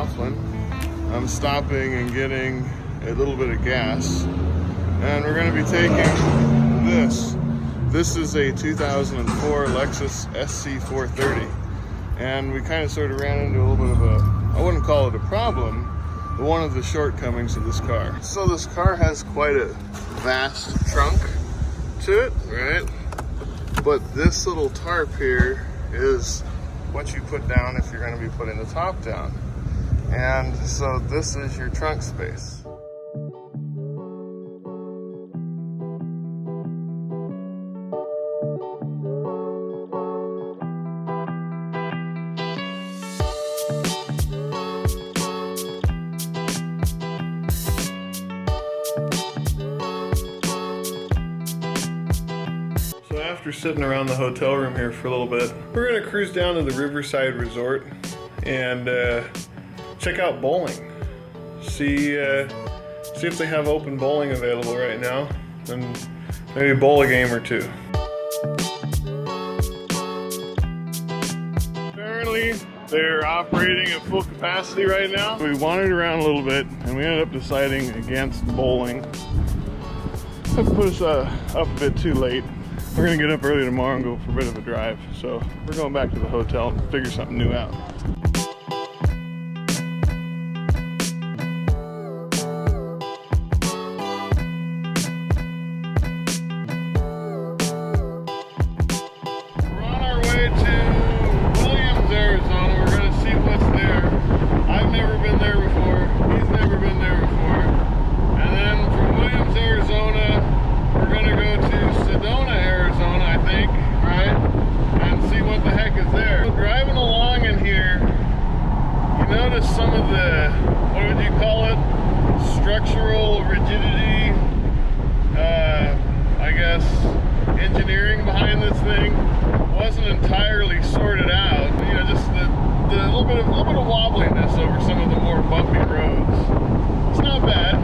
Laughlin. I'm stopping and getting a little bit of gas, and we're going to be taking this. This is a 2004 Lexus SC430, and we kind of sort of ran into a little bit of a, I wouldn't call it a problem, but one of the shortcomings of this car. So this car has quite a vast trunk to it, right? But this little tarp here is what you put down if you're going to be putting the top down. And so this is your trunk space. After sitting around the hotel room here for a little bit, we're gonna cruise down to the Riverside Resort and check out bowling. See if they have open bowling available right now, and maybe bowl a game or two. Apparently, they're operating at full capacity right now. We wandered around a little bit, and we ended up deciding against bowling. That put us up a bit too late. We're gonna get up early tomorrow and go for a bit of a drive. So we're going back to the hotel and figure something new out. We're on our way to Williams, Arizona. We're gonna see what's there. I've never been there before. He's never been there before. And then from Williams, Arizona, we're gonna go to Sedona, Arizona, I think, right? And see what the heck is there. So driving along in here, you notice some of the, what would you call it? Structural rigidity, I guess, engineering behind this thing wasn't entirely sorted out. You know, just the little bit of wobbliness over some of the more bumpy roads. It's not bad.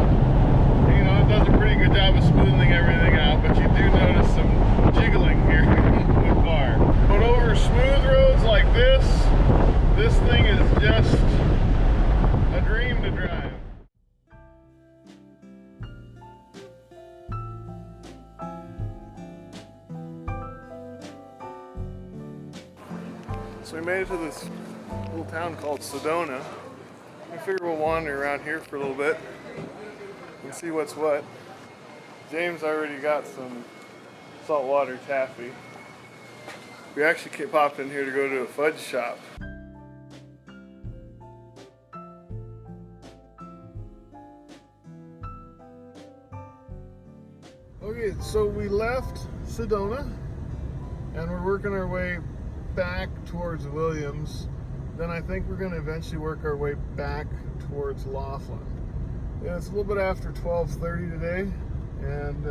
You know, it does a pretty good job of smoothing everything out, but you do notice some jiggling here with the car. But over smooth roads like this thing is just a dream to drive. So we made it to this little town called Sedona. I figure we'll wander around here for a little bit and see what's what. James already got some saltwater taffy. We actually popped in here to go to a fudge shop. Okay, so we left Sedona and we're working our way back towards Williams. Then I think we're going to eventually work our way back towards Laughlin. Yeah, it's a little bit after 12:30 today, and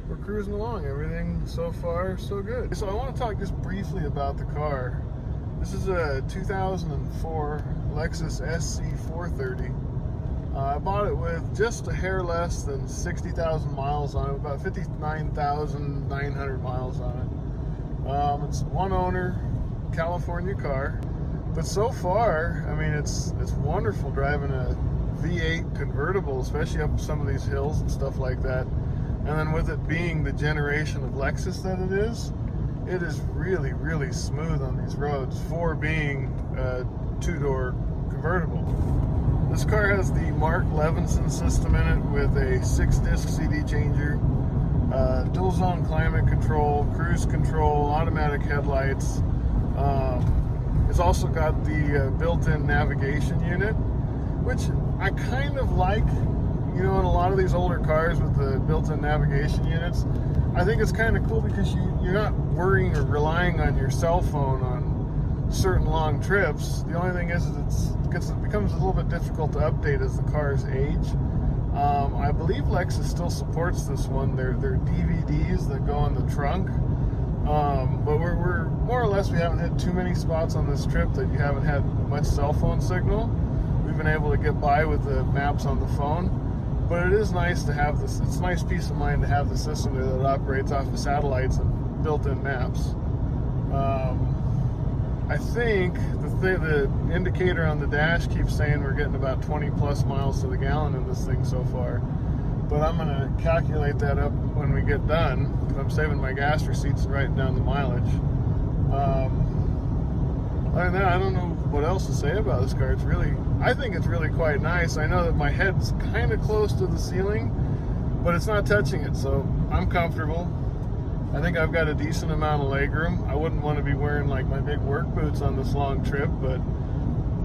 we're cruising along. Everything so far so good. So I want to talk just briefly about the car. This is a 2004 Lexus SC430. I bought it with just a hair less than 60,000 miles on it, about 59,900 miles on it. It's one owner, California car, but so far, I mean, it's wonderful driving a V8 convertible, especially up some of these hills and stuff like that. And then with it being the generation of Lexus that it is really, really smooth on these roads for being a two-door convertible. This car has the Mark Levinson system in it with a 6-disc CD changer, dual zone climate control, cruise control, automatic headlights. It's also got the built-in navigation unit, which I kind of like. You know, in a lot of these older cars with the built-in navigation units, I think it's kind of cool because you're not worrying or relying on your cell phone on certain long trips. The only thing is it becomes a little bit difficult to update as the cars age. I believe Lexus still supports this one. They're DVDs that go in the trunk. But we're more or less, we haven't hit too many spots on this trip that you haven't had much cell phone signal. We've been able to get by with the maps on the phone. But it is nice to have this, it's a nice peace of mind to have the system that operates off of satellites and built-in maps. I think the indicator on the dash keeps saying we're getting about 20 plus miles to the gallon in this thing so far. But I'm gonna calculate that up when we get done, because I'm saving my gas receipts and writing down the mileage. Other than that, I don't know what else to say about this car. I think it's really quite nice. I know that my head's kind of close to the ceiling, but it's not touching it, so I'm comfortable. I think I've got a decent amount of legroom. I wouldn't want to be wearing like my big work boots on this long trip, but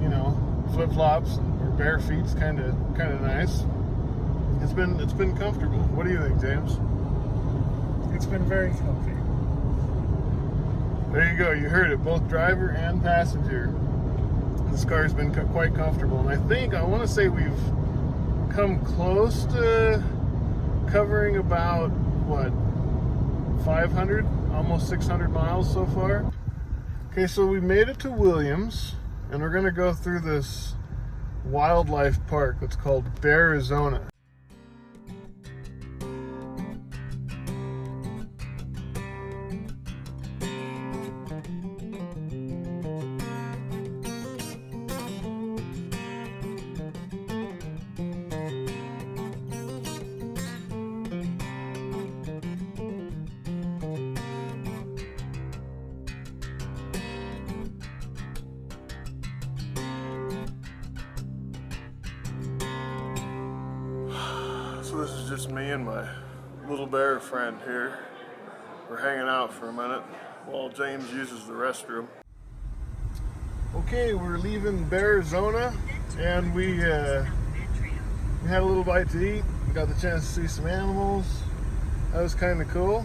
you know, flip-flops or bare feet's kind of nice. It's been comfortable. What do you think, James? It's been very comfy. There you go. You heard it. Both driver and passenger. This car's been quite comfortable, and I want to say we've come close to covering about what, 500, almost 600 miles so far. Okay, so we made it to Williams, and we're going to go through this wildlife park that's called Bearizona. So this is just me and my little bear friend here. We're hanging out for a minute while James uses the restroom. Okay, we're leaving Bearizona, and we had a little bite to eat. We got the chance to see some animals. That was kind of cool.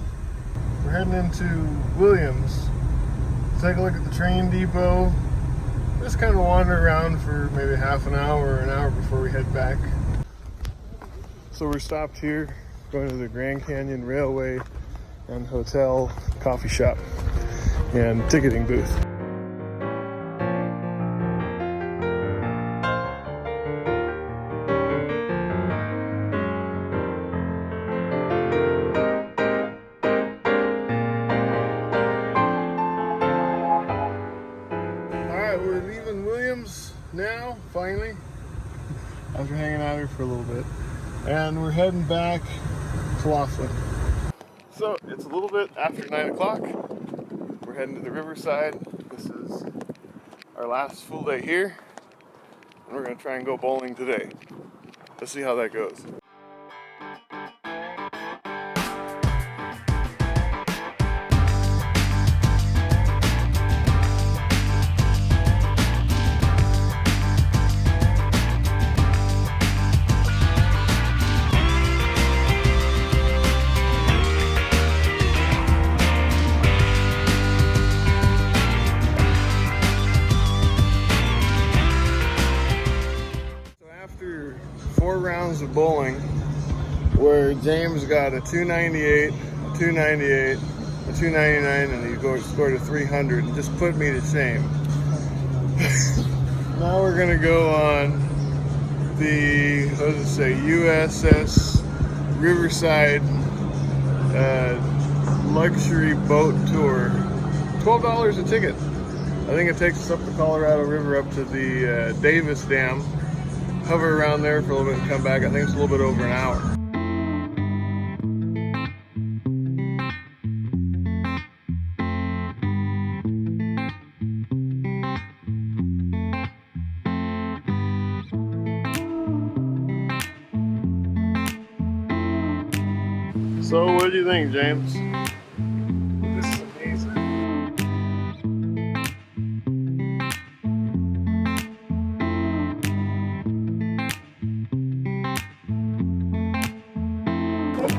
We're heading into Williams. Take a look at the train depot. Just kind of wander around for maybe half an hour or an hour before we head back. So we're stopped here, going to the Grand Canyon Railway and Hotel coffee shop and ticketing booth. Alright, we're leaving Williams now, finally, after hanging out here for a little bit. And we're heading back to Laughlin. So it's a little bit after 9 o'clock. We're heading to the riverside. This is our last full day here. And we're gonna try and go bowling today. Let's see how that goes. After 4 rounds of bowling, where James got a 298, a 298, a 299, and he scored a 300, and just put me to shame. Now we're gonna go on the, what does it say, USS Riverside luxury boat tour. $12 a ticket. I think it takes us up the Colorado River up to the Davis Dam. Hover around there for a little bit and come back. I think it's a little bit over an hour. So what do you think, James? This is amazing.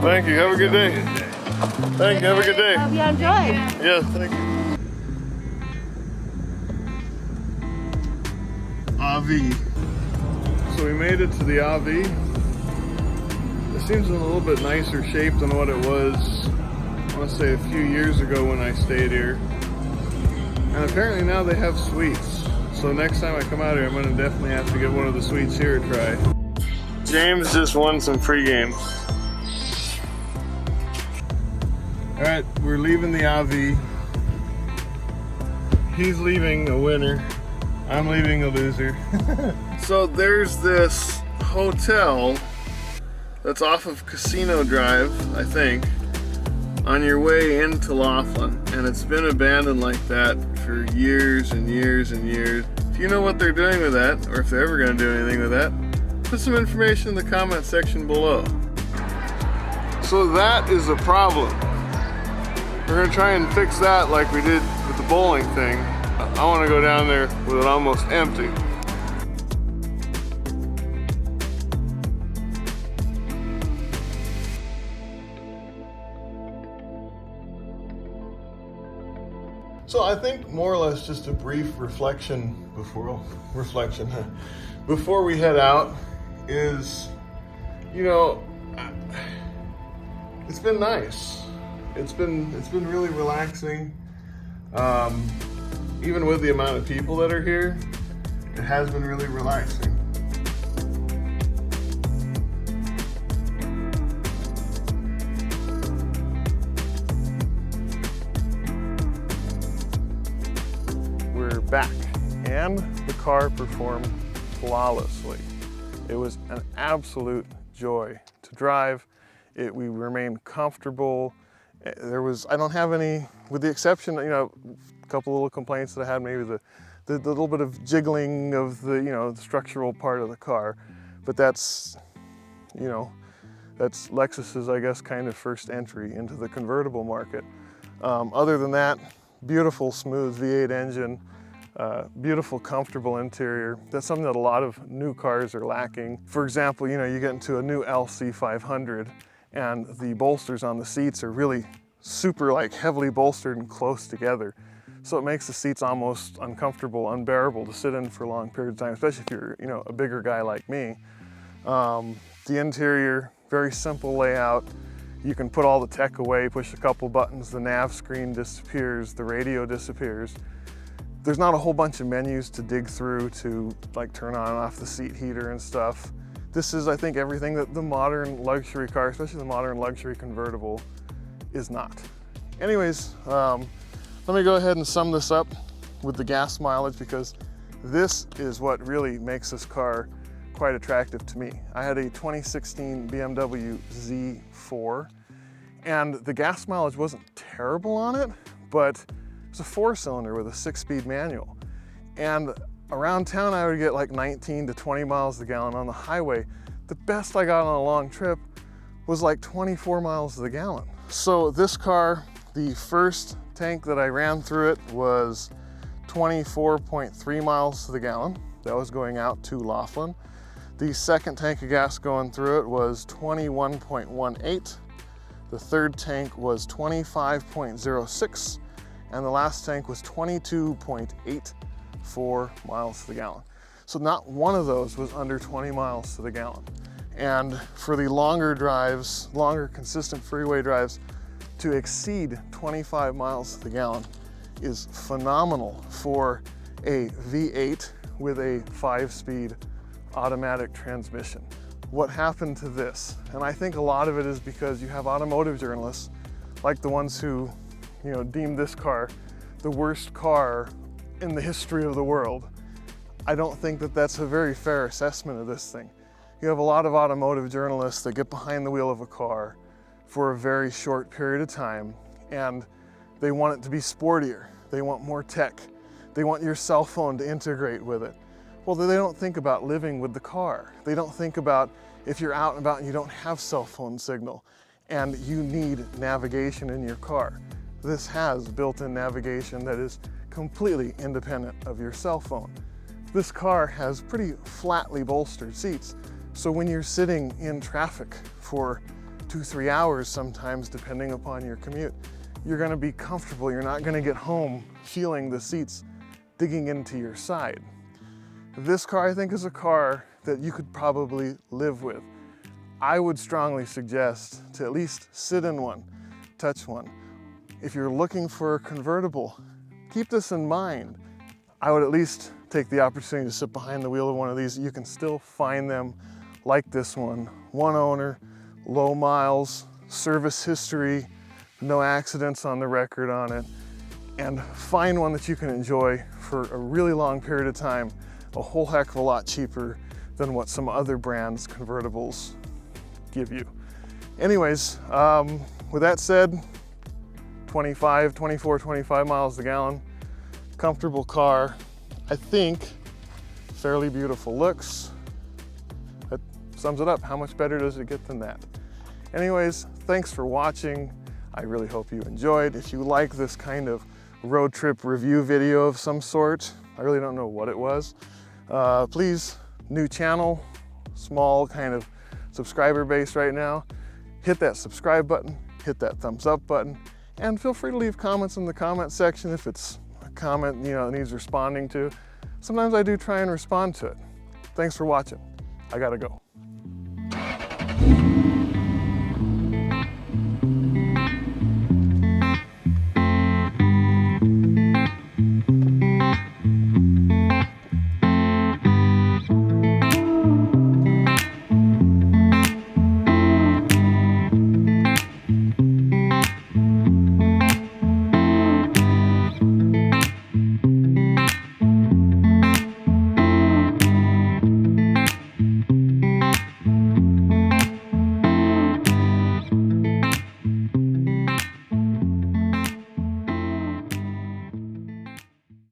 Thank you. Have a good day. Thank you. Have a good day. Hope you enjoy. Yes, thank you. RV. So we made it to the RV. It seems in a little bit nicer shape than what it was, I want to say, a few years ago when I stayed here. And apparently now they have suites. So next time I come out here, I'm going to definitely have to give one of the suites here a try. James just won some free games. Alright, we're leaving the RV. He's leaving a winner. I'm leaving a loser. So there's this hotel that's off of Casino Drive, I think, on your way into Laughlin, and it's been abandoned like that for years and years and years. If you know what they're doing with that, or if they're ever going to do anything with that, put some information in the comment section below. So that is a problem. We're going to try and fix that like we did with the bowling thing. I want to go down there with it almost empty. So I think more or less just a brief reflection before we head out is, you know, it's been nice. It's been really relaxing. Even with the amount of people that are here, it has been really relaxing. We're back, and the car performed flawlessly. It was an absolute joy to drive. We remained comfortable. I don't have any, with the exception, you know, a couple little complaints that I had, maybe the little bit of jiggling of the, you know, the structural part of the car, but that's, you know, that's Lexus's, I guess, kind of first entry into the convertible market. Other than that, beautiful, smooth V8 engine, beautiful, comfortable interior. That's something that a lot of new cars are lacking. For example, you know, you get into a new SC430 and the bolsters on the seats are really super, like, heavily bolstered and close together. So it makes the seats almost uncomfortable, unbearable to sit in for long periods of time, especially if you're, you know, a bigger guy like me. The interior, very simple layout. You can put all the tech away, push a couple buttons, the nav screen disappears, the radio disappears. There's not a whole bunch of menus to dig through to, like, turn on and off the seat heater and stuff. This is, I think, everything that the modern luxury car, especially the modern luxury convertible, is not. Anyways, let me go ahead and sum this up with the gas mileage, because this is what really makes this car quite attractive to me. I had a 2016 BMW Z4, and the gas mileage wasn't terrible on it, but it's a 4-cylinder with a 6-speed manual. And around town, I would get like 19 to 20 miles a gallon on the highway. The best I got on a long trip was like 24 miles to the gallon. So this car, the first tank that I ran through it was 24.3 miles to the gallon. That was going out to Laughlin. The second tank of gas going through it was 21.18. The third tank was 25.06. And the last tank was 22.84 miles to the gallon. So not one of those was under 20 miles to the gallon. And for the longer drives, longer consistent freeway drives, to exceed 25 miles to the gallon is phenomenal for a V8 with a 5-speed automatic transmission. What happened to this? And I think a lot of it is because you have automotive journalists, like the ones who, you know, deem this car the worst car in the history of the world. I don't think that that's a very fair assessment of this thing. You have a lot of automotive journalists that get behind the wheel of a car for a very short period of time, and they want it to be sportier. They want more tech. They want your cell phone to integrate with it. Well, they don't think about living with the car. They don't think about if you're out and about and you don't have cell phone signal and you need navigation in your car. This has built-in navigation that is completely independent of your cell phone. This car has pretty flatly bolstered seats, so when you're sitting in traffic for 2-3 hours sometimes, depending upon your commute, you're gonna be comfortable. You're not gonna get home feeling the seats digging into your side. This car, I think, is a car that you could probably live with. I would strongly suggest to at least sit in one, touch one. If you're looking for a convertible, keep this in mind. I would at least take the opportunity to sit behind the wheel of one of these. You can still find them like this one. One owner, low miles, service history, no accidents on the record on it. and find one that you can enjoy for a really long period of time, a whole heck of a lot cheaper than what some other brands' convertibles give you. Anyways, with that said, 24, 25 miles a gallon, comfortable car, I think fairly beautiful looks. That sums it up. How much better does it get than that? Anyways, thanks for watching. I really hope you enjoyed. If you like this kind of road trip review video of some sort, I really don't know what it was, please, new channel, small kind of subscriber base right now, hit that subscribe button, hit that thumbs up button, and feel free to leave comments in the comment section if it's a comment that needs responding to. Sometimes I do try and respond to it. Thanks for watching. I gotta go.